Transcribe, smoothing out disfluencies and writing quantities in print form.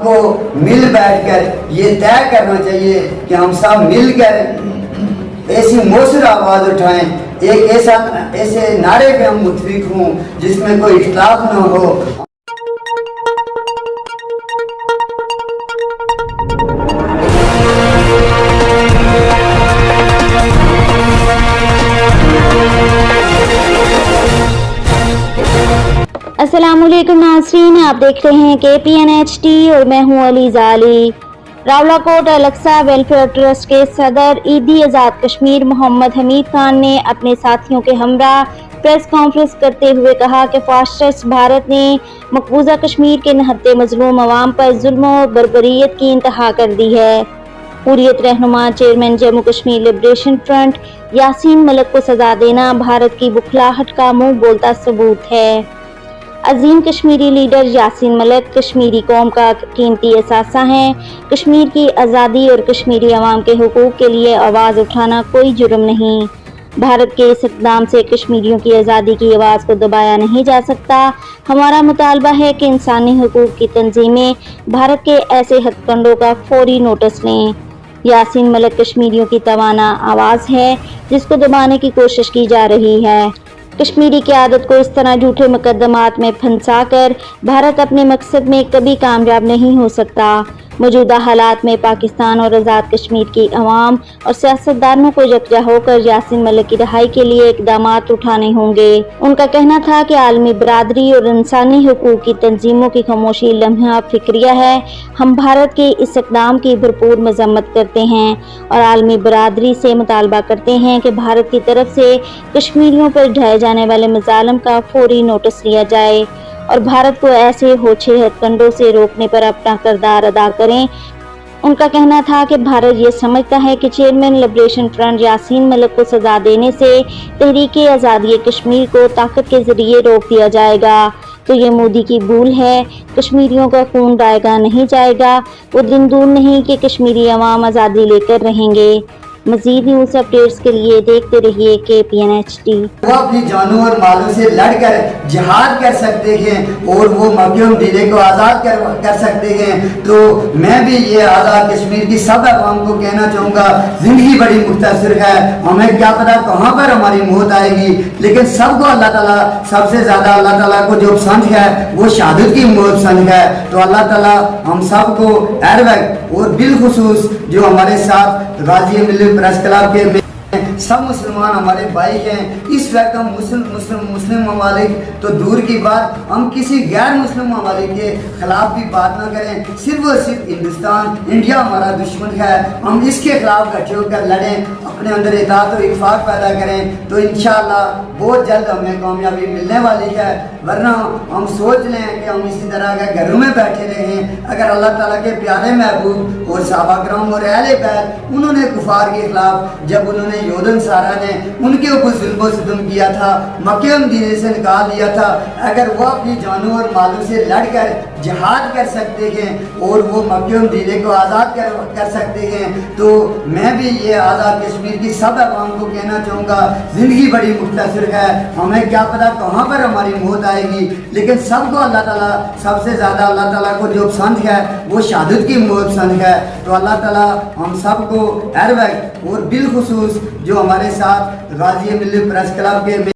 کو مل بیٹھ کر یہ طے کرنا چاہیے کہ ہم سب مل کر ایسی مؤثر آواز اٹھائیں، ایک ایسے نعرے پہ ہم متفق ہوں جس میں کوئی اختلاف نہ ہو۔ السلام علیکم ناظرین، آپ دیکھ رہے ہیں KPNHT اور میں ہوں علی زالی۔ راولہ کوٹ الاقصی ویلفیئر ٹرسٹ کے صدر عیدی آزاد کشمیر محمد حمید خان نے اپنے ساتھیوں کے ہمراہ پریس کانفرنس کرتے ہوئے کہا کہ فاسسٹ بھارت نے مقبوضہ کشمیر کے نہتے مظلوم عوام پر ظلم و بربریت کی انتہا کر دی ہے۔ حریت رہنما chairman Jammu Kashmir liberation front Yasin Malik کو سزا دینا بھارت کی بخلاہٹ کا منہ بولتا ثبوت ہے۔ عظیم کشمیری لیڈر یاسین ملک کشمیری قوم کا قیمتی اثاثہ ہیں۔ کشمیر کی آزادی اور کشمیری عوام کے حقوق کے لیے آواز اٹھانا کوئی جرم نہیں۔ بھارت کے اس اقدام سے کشمیریوں کی آزادی کی آواز کو دبایا نہیں جا سکتا۔ ہمارا مطالبہ ہے کہ انسانی حقوق کی تنظیمیں بھارت کے ایسے ہتھ کنڈوں کا فوری نوٹس لیں۔ یاسین ملک کشمیریوں کی توانا آواز ہے جس کو دبانے کی کوشش کی جا رہی ہے۔ کشمیری قیادت کو اس طرح جھوٹے مقدمات میں پھنسا کر بھارت اپنے مقصد میں کبھی کامیاب نہیں ہو سکتا۔ موجودہ حالات میں پاکستان اور آزاد کشمیر کی عوام اور سیاستدانوں کو یکجا ہو کر یاسین ملک کی رہائی کے لیے اقدامات اٹھانے ہوں گے۔ ان کا کہنا تھا کہ عالمی برادری اور انسانی حقوق کی تنظیموں کی خاموشی لمحہ فکریہ ہے۔ ہم بھارت کے اس اقدام کی بھرپور مذمت کرتے ہیں اور عالمی برادری سے مطالبہ کرتے ہیں کہ بھارت کی طرف سے کشمیریوں پر ڈھائے جانے والے مظالم کا فوری نوٹس لیا جائے اور بھارت کو ایسے ہوچھے ہتھ کنڈوں سے روکنے پر اپنا کردار ادا کریں۔ ان کا کہنا تھا کہ بھارت یہ سمجھتا ہے کہ chairman liberation front Yasin Malik کو سزا دینے سے تحریک آزادی کشمیر کو طاقت کے ذریعے روک دیا جائے گا تو یہ مودی کی بھول ہے۔ کشمیریوں کا خون رائے گاہ نہیں جائے گا۔ وہ دن دور نہیں کہ کشمیری عوام آزادی لے کر رہیں گے۔ مزید نیوز اپڈیٹس کے لیے دیکھتے رہیے KPNHT۔ وہ اپنی جانوں اور مالوں سے لڑ کر جہاد کر سکتے ہیں اور وہ مقیم ضلع کو آزاد کر سکتے ہیں، تو میں بھی یہ آزاد کشمیر کی سب عوام کو کہنا چاہوں گا، زندگی بڑی مختصر ہے، ہمیں کیا پتا کہاں پر ہماری موت آئے گی، لیکن سب کو اللہ تعالیٰ سب سے زیادہ اللہ تعالیٰ کو جو پسند ہے وہ شہادت کی موت پسند ہے۔ تو اللہ تعالیٰ ہم سب کو ہر وقت اور بالخصوص جو ہمارے ساتھ غازی ملت پریس کلب کے سب مسلمان ہمارے بھائی ہیں، اس وقت ہم مسلم ممالک تو دور کی بات، ہم کسی غیر مسلم ممالک کے خلاف بھی بات نہ کریں، صرف اور صرف ہندوستان انڈیا ہمارا دشمن ہے، ہم اس کے خلاف اکٹھے ہو کر لڑیں، اپنے اندر اتحاد و اتفاق پیدا کریں تو انشاءاللہ بہت جلد ہمیں کامیابی ملنے والی ہے۔ ورنہ ہم سوچ لیں کہ ہم اسی طرح کے گھروں میں بیٹھے رہیں، اگر اللہ تعالیٰ کے پیارے محبوب اور صحابہ کرام اور اہل بیت انہوں نے کفار کے خلاف جب انہوں نے یودن سارا نے ان کے اوپر ظلم و ستم کیا تھا، مکہ مدینے سے نکال دیا تھا، اگر وہ اپنی جانوں اور مالوں سے لڑ کر جہاد کر سکتے ہیں اور وہ مکہ مدینے کو آزاد کر سکتے ہیں، تو میں بھی یہ آزاد کشمیر کی سب عوام کو کہنا چاہوں گا، زندگی بڑی مختصر ہے، ہمیں کیا پتا کہاں پر ہماری موت آئے گی، لیکن سب کو اللہ تعالیٰ سب سے زیادہ اللہ تعالیٰ کو جو پسند ہے وہ شہادت کی موت پسند ہے۔ تو اللہ تعالیٰ ہم سب کو ہر وقت اور بالخصوص جو ہمارے ساتھ غازی ملت پریس کلب کے